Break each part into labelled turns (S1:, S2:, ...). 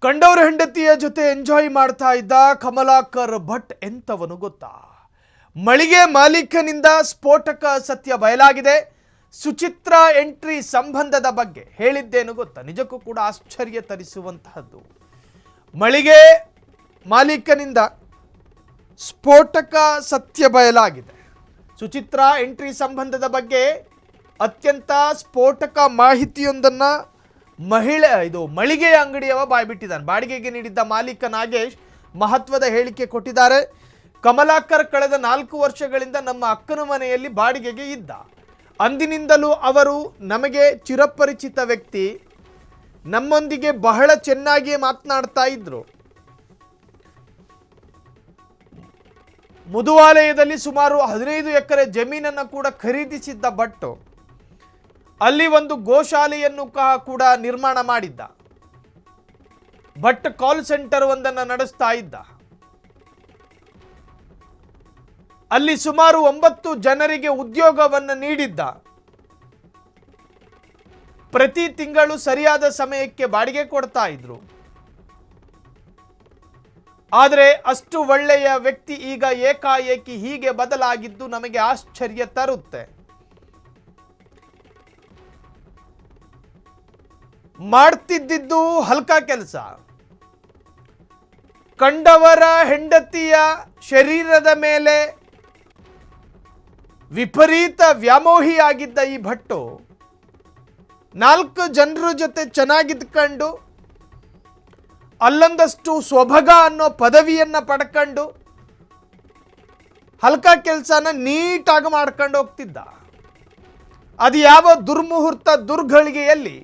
S1: ಕಂಡವರ ಹೆಂಡತಿಯ ಜೊತೆ ಎಂಜಾಯ್ ಮಾಡ್ತಾ ಇದ್ದ ಕಮಲಾಕರ್ ಭಟ್ ಎಂತವನು ಗೊತ್ತಾ? ಮಳಿಗೆ ಮಾಲೀಕನಿಂದ ಸ್ಫೋಟಕ ಸತ್ಯ ಬಯಲಾಗಿದೆ. ಸುಚಿತ್ರಾ ಎಂಟ್ರಿ ಸಂಬಂಧದ ಬಗ್ಗೆ ಹೇಳಿದ್ದೇನು ಗೊತ್ತಾ? ನಿಜಕ್ಕೂ ಕೂಡ ಆಶ್ಚರ್ಯ ತರಿಸುವಂತಹದ್ದು. ಮಳಿಗೆ ಮಾಲೀಕನಿಂದ ಸ್ಫೋಟಕ ಸತ್ಯ ಬಯಲಾಗಿದೆ. ಸುಚಿತ್ರಾ ಎಂಟ್ರಿ ಸಂಬಂಧದ ಬಗ್ಗೆ ಅತ್ಯಂತ ಸ್ಫೋಟಕ ಮಾಹಿತಿಯೊಂದನ್ನು ಮಳಿಗೆಯ ಅಂಗಡಿಯವ ಬಾಯ್ಬಿಟ್ಟಿದ್ದಾನೆ. ಬಾಡಿಗೆಗೆ ನೀಡಿದ್ದ ಮಾಲೀಕ ನಾಗೇಶ್ ಮಹತ್ವದ ಹೇಳಿಕೆ ಕೊಟ್ಟಿದ್ದಾರೆ. ಕಮಲಾಕರ್ ಕಳೆದ 4 ವರ್ಷಗಳಿಂದ ನಮ್ಮ ಅಕ್ಕನ ಮನೆಯಲ್ಲಿ ಬಾಡಿಗೆಗೆ ಇದ್ದ. ಅಂದಿನಿಂದಲೂ ಅವರು ನಮಗೆ ಚಿರಪರಿಚಿತ ವ್ಯಕ್ತಿ. ನಮ್ಮೊಂದಿಗೆ ಬಹಳ ಚೆನ್ನಾಗಿಯೇ ಮಾತನಾಡ್ತಾ ಇದ್ರು. ಮುದುವಾಲಯದಲ್ಲಿ ಸುಮಾರು 15 ಎಕರೆ ಜಮೀನನ್ನು ಕೂಡ ಖರೀದಿಸಿದ್ದ ಭಟ್ ಅಲ್ಲಿ ಒಂದು ಗೋಶಾಲೆಯನ್ನು ಕೂಡ ನಿರ್ಮಾಣ ಮಾಡಿದ್ದ. ಭಟ್ ಕಾಲ್ ಸೆಂಟರ್ ಒಂದನ್ನು ನಡೆಸ್ತಾ ಇದ್ದ. ಅಲ್ಲಿ ಸುಮಾರು 9 ಜನರಿಗೆ ಉದ್ಯೋಗವನ್ನು ನೀಡಿದ್ದ. ಪ್ರತಿ ತಿಂಗಳು ಸರಿಯಾದ ಸಮಯಕ್ಕೆ ಬಾಡಿಗೆ ಕೊಡ್ತಾ ಇದ್ರು. ಆದರೆ ಅಷ್ಟು ಒಳ್ಳೆಯ ವ್ಯಕ್ತಿ ಈಗ ಏಕಾಏಕಿ ಹೀಗೆ ಬದಲಾಗಿದ್ದು ನಮಗೆ ಆಶ್ಚರ್ಯ ತರುತ್ತೆ. ಮಾಡ್ತಿದ್ದಿದ್ದು ಹಲ್ಕ ಕೆಲಸ. ಕಂಡವರ ಹೆಂಡತಿಯ ಶರೀರದ ಮೇಲೆ ವಿಪರೀತ ವ್ಯಾಮೋಹಿಯಾಗಿದ್ದ ಈ ಭಟ್ಟು 4 ಜನರ ಜೊತೆ ಚೆನ್ನಾಗಿದ್ಕೊಂಡು ಅಲ್ಲೊಂದಷ್ಟು ಸ್ವಭಗ ಅನ್ನೋ ಪದವಿಯನ್ನ ಪಡ್ಕೊಂಡು ಹಲ್ಕ ಕೆಲಸನ ನೀಟಾಗಿ ಮಾಡ್ಕೊಂಡು ಹೋಗ್ತಿದ್ದ. ಅದು ಯಾವ ದುರ್ಮುಹೂರ್ತ ದುರ್ಗಳಿಗೆಯಲ್ಲಿ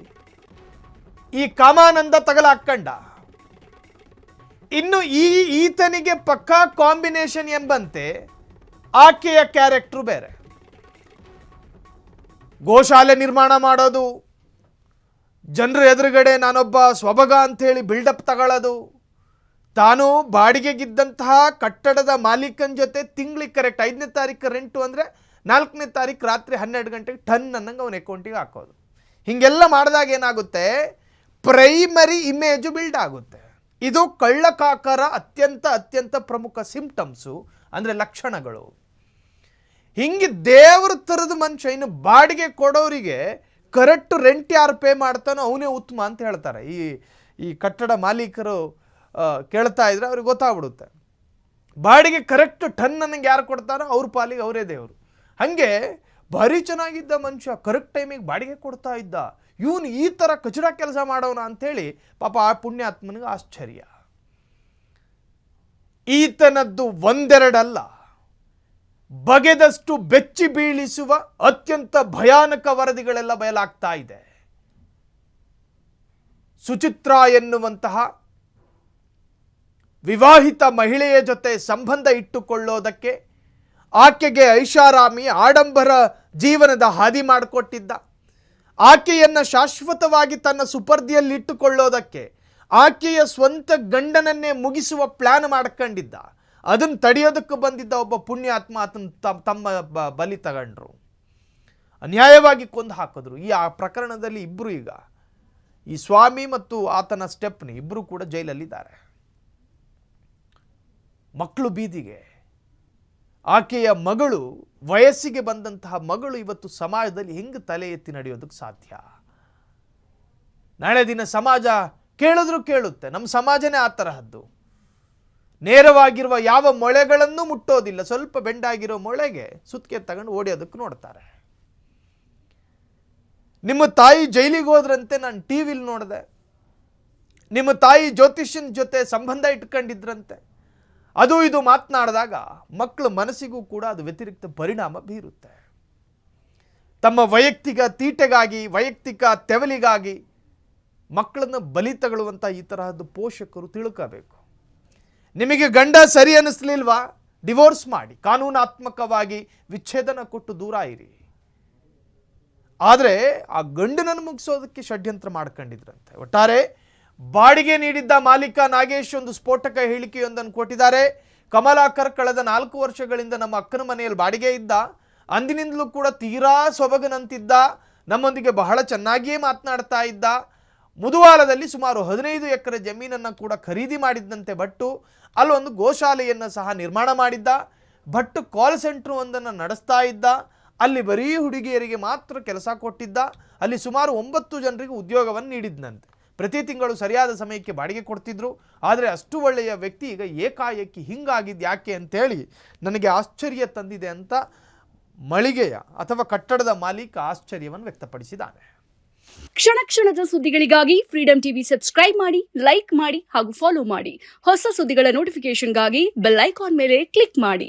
S1: ಈ ಕಾಮಾನಂದ ತಗಲಾಕಂಡ. ಇನ್ನು ಈತನಿಗೆ ಪಕ್ಕಾ ಕಾಂಬಿನೇಷನ್ ಎಂಬಂತೆ ಆಕೆಯ ಕ್ಯಾರೆಕ್ಟರ್ ಬೇರೆ. ಗೋಶಾಲೆ ನಿರ್ಮಾಣ ಮಾಡೋದು, ಜನರ ಎದುರುಗಡೆ ನಾನೊಬ್ಬ ಸ್ವಭಗ ಅಂಥೇಳಿ ಬಿಲ್ಡಪ್ ತಗೊಳ್ಳೋದು, ತಾನು ಬಾಡಿಗೆಗಿದ್ದಂತಹ ಕಟ್ಟಡದ ಮಾಲೀಕನ ಜೊತೆ ತಿಂಗಳಿಗೆ ಕರೆಕ್ಟ್ 5ನೇ ತಾರೀಕು ರೆಂಟು ಅಂದರೆ 4ನೇ ತಾರೀಕು ರಾತ್ರಿ 12 ಗಂಟೆಗೆ ಟನ್ ಅನ್ನಂಗೆ ಅವನ ಅಕೌಂಟಿಗೆ ಹಾಕೋದು. ಹೀಗೆಲ್ಲ ಮಾಡಿದಾಗ ಏನಾಗುತ್ತೆ, ಪ್ರೈಮರಿ ಇಮೇಜು ಬಿಲ್ಡ್ ಆಗುತ್ತೆ. ಇದು ಕಳ್ಳಕಾಕರ ಅತ್ಯಂತ ಪ್ರಮುಖ ಸಿಂಪ್ಟಮ್ಸು, ಅಂದರೆ ಲಕ್ಷಣಗಳು. ಹಿಂಗೆ ದೇವ್ರ ಥರದ ಮನುಷ್ಯ. ಇನ್ನು ಬಾಡಿಗೆ ಕೊಡೋರಿಗೆ ಕರೆಕ್ಟ್ ರೆಂಟ್ ಯಾರು ಪೇ ಮಾಡ್ತಾನೋ ಅವನೇ ಉತ್ತಮ ಅಂತ ಹೇಳ್ತಾರೆ. ಈ ಕಟ್ಟಡ ಮಾಲೀಕರು ಕೇಳ್ತಾ ಇದ್ರೆ ಅವ್ರಿಗೆ ಗೊತ್ತಾಗ್ಬಿಡುತ್ತೆ. ಬಾಡಿಗೆ ಕರೆಕ್ಟ್ ಟನ್ ನನಗೆ ಯಾರು ಕೊಡ್ತಾರೋ ಅವ್ರ ಪಾಲಿಗೆ ಅವರೇ ದೇವರು. ಹಾಗೆ ಭಾರಿ ಚೆನ್ನಾಗಿದ್ದ ಮನುಷ್ಯ, ಕರೆಕ್ಟ್ ಟೈಮಿಗೆ ಬಾಡಿಗೆ ಕೊಡ್ತಾ ಇದ್ದ. ಇವನು ಈ ಥರ ಕಚಡ ಕೆಲಸ ಮಾಡೋಣ ಅಂಥೇಳಿ ಪಾಪ ಆ ಪುಣ್ಯಾತ್ಮನಿಗೆ ಆಶ್ಚರ್ಯ. ಈತನದ್ದು ಒಂದೆರಡಲ್ಲ, ಬಗೆದಷ್ಟು ಬೆಚ್ಚಿ ಬೀಳಿಸುವ ಅತ್ಯಂತ ಭಯಾನಕ ವರದಿಗಳೆಲ್ಲ ಬಯಲಾಗ್ತಾ ಇದೆ. ಸುಚಿತ್ರಾ ಎನ್ನುವಂತಹ ವಿವಾಹಿತ ಮಹಿಳೆಯ ಜೊತೆ ಸಂಬಂಧ ಇಟ್ಟುಕೊಳ್ಳೋದಕ್ಕೆ ಆಕೆಗೆ ಐಷಾರಾಮಿ ಆಡಂಬರ ಜೀವನದ ಹಾದಿ ಮಾಡಿಕೊಟ್ಟಿದ್ದ. ಆಕೆಯನ್ನು ಶಾಶ್ವತವಾಗಿ ತನ್ನ ಸುಪರ್ದಿಯಲ್ಲಿ ಇಟ್ಟುಕೊಳ್ಳೋದಕ್ಕೆ ಆಕೆಯ ಸ್ವಂತ ಗಂಡನನ್ನೇ ಮುಗಿಸುವ ಪ್ಲಾನ್ ಮಾಡ್ಕೊಂಡಿದ್ದ. ಅದನ್ನು ತಡೆಯೋದಕ್ಕೆ ಬಂದಿದ್ದ ಒಬ್ಬ ಪುಣ್ಯಾತ್ಮ ಆತನ ತಮ್ಮ ಬಲಿ ತಗೊಂಡ್ರು, ಅನ್ಯಾಯವಾಗಿ ಕೊಂದು ಹಾಕಿದ್ರು. ಆ ಪ್ರಕರಣದಲ್ಲಿ ಇಬ್ಬರು, ಈಗ ಈ ಸ್ವಾಮಿ ಮತ್ತು ಆತನ ಸ್ಟೆಪ್ನಿ ಇಬ್ಬರು ಕೂಡ ಜೈಲಲ್ಲಿದ್ದಾರೆ. ಮಕ್ಕಳು ಬೀದಿಗೆ. ಆಕೆಯ ಮಗಳು, ವಯಸ್ಸಿಗೆ ಬಂದಂತಹ ಮಗಳು ಇವತ್ತು ಸಮಾಜದಲ್ಲಿ ಹೆಂಗೆ ತಲೆ ಎತ್ತಿ ನಡೆಯೋದಕ್ಕೆ ಸಾಧ್ಯ? ನಾಳೆ ದಿನ ಸಮಾಜ ಕೇಳಿದ್ರು ಕೇಳುತ್ತೆ. ನಮ್ಮ ಸಮಾಜನೇ ಆ ತರಹದ್ದು. ನೇರವಾಗಿರುವ ಯಾವ ಮೊಳೆಗಳನ್ನು ಮುಟ್ಟೋದಿಲ್ಲ. ಸ್ವಲ್ಪ ಬೆಂಡಾಗಿರೋ ಮೊಳೆಗೆ ಸುತ್ತಿಗೆ ತಗೊಂಡು ಓಡಿಯೋದಕ್ಕೆ ನೋಡ್ತಾರೆ. ನಿಮ್ಮ ತಾಯಿ ಜೈಲಿಗೆ ಹೋದ್ರಂತೆ ನಾನು ಟಿವಿಲಿ ನೋಡಿದೆ. ನಿಮ್ಮ ತಾಯಿ ಜ್ಯೋತಿಷ್ಯನ ಜೊತೆ ಸಂಬಂಧ ಇಟ್ಕೊಂಡಿದ್ರಂತೆ. ಅದು ಇದು ಮಾತನಾಡಿದಾಗ ಮಕ್ಕಳ ಮನಸ್ಸಿಗೂ ಕೂಡ ಅದು ವ್ಯತಿರಿಕ್ತ ಪರಿಣಾಮ ಬೀರುತ್ತೆ. ತಮ್ಮ ವೈಯಕ್ತಿಕ ತೀಟೆಗಾಗಿ, ವೈಯಕ್ತಿಕ ತೆವಲಿಗಾಗಿ ಮಕ್ಕಳನ್ನು ಬಲಿ ತಗೊಳ್ಳುವಂಥ ಈ ತರಹದ್ದು ಪೋಷಕರು ತಿಳ್ಕೋಬೇಕು. ನಿಮಗೆ ಗಂಡ ಸರಿ ಅನ್ನಿಸ್ಲಿಲ್ವಾ, ಡಿವೋರ್ಸ್ ಮಾಡಿ, ಕಾನೂನಾತ್ಮಕವಾಗಿ ವಿಚ್ಛೇದನ ಕೊಟ್ಟು ದೂರ ಇರಿ. ಆದರೆ ಆ ಗಂಡನನ್ನು ಮುಗಿಸೋದಕ್ಕೆ ಷಡ್ಯಂತ್ರ ಮಾಡ್ಕೊಂಡಿದ್ರಂತೆ. ಒಟ್ಟಾರೆ ಬಾಡಿಗೆ ನೀಡಿದ್ದ ಮಾಲೀಕ ನಾಗೇಶ್ ಒಂದು ಸ್ಫೋಟಕ ಹೇಳಿಕೆಯೊಂದನ್ನು ಕೊಟ್ಟಿದ್ದಾರೆ. ಕಮಲಾಕರ್ ಕಳೆದ 4 ವರ್ಷಗಳಿಂದ ನಮ್ಮ ಅಕ್ಕನ ಮನೆಯಲ್ಲಿ ಬಾಡಿಗೆ ಇದ್ದ. ಅಂದಿನಿಂದಲೂ ಕೂಡ ತೀರಾ ಸೊಬಗನಂತಿದ್ದ. ನಮ್ಮೊಂದಿಗೆ ಬಹಳ ಚೆನ್ನಾಗಿಯೇ ಮಾತನಾಡ್ತಾ ಇದ್ದ. ಮುದುವಾಲದಲ್ಲಿ ಸುಮಾರು 15 ಎಕರೆ ಜಮೀನನ್ನು ಕೂಡ ಖರೀದಿ ಮಾಡಿದ್ದಂತೆ ಭಟ್ಟು. ಅಲ್ಲೊಂದು ಗೋಶಾಲೆಯನ್ನು ಸಹ ನಿರ್ಮಾಣ ಮಾಡಿದ್ದ. ಭಟ್ಟು ಕಾಲ್ ಸೆಂಟ್ರ್ ಒಂದನ್ನು ನಡೆಸ್ತಾ ಇದ್ದ. ಅಲ್ಲಿ ಬರೀ ಹುಡುಗಿಯರಿಗೆ ಮಾತ್ರ ಕೆಲಸ ಕೊಟ್ಟಿದ್ದ. ಅಲ್ಲಿ ಸುಮಾರು 9 ಜನರಿಗೆ ಉದ್ಯೋಗವನ್ನು ನೀಡಿದ್ದಂತೆ. ಪ್ರತಿ ತಿಂಗಳು ಸರಿಯಾದ ಸಮಯಕ್ಕೆ ಬಾಡಿಗೆ ಕೊಡ್ತಿದ್ರು. ಆದರೆ ಅಷ್ಟು ಒಳ್ಳೆಯ ವ್ಯಕ್ತಿ ಈಗ ಏಕಾಏಕಿ ಹಿಂಗಾಗಿದ್ದು ಯಾಕೆ ಅಂತೇಳಿ ನನಗೆ ಆಶ್ಚರ್ಯ ತಂದಿದೆ ಅಂತ ಮಳಿಗೆಯ ಅಥವಾ ಕಟ್ಟಡದ ಮಾಲೀಕ ಆಶ್ಚರ್ಯವನ್ನು ವ್ಯಕ್ತಪಡಿಸಿದ್ದಾನೆ.
S2: ಕ್ಷಣ ಕ್ಷಣದ ಸುದ್ದಿಗಳಿಗಾಗಿ ಫ್ರೀಡಂ ಟಿವಿ ಸಬ್ಸ್ಕ್ರೈಬ್ ಮಾಡಿ, ಲೈಕ್ ಮಾಡಿ ಹಾಗೂ ಫಾಲೋ ಮಾಡಿ. ಹೊಸ ಸುದ್ದಿಗಳ ನೋಟಿಫಿಕೇಶನ್ಗಾಗಿ ಬೆಲ್ ಐಕಾನ್ ಮೇಲೆ ಕ್ಲಿಕ್ ಮಾಡಿ.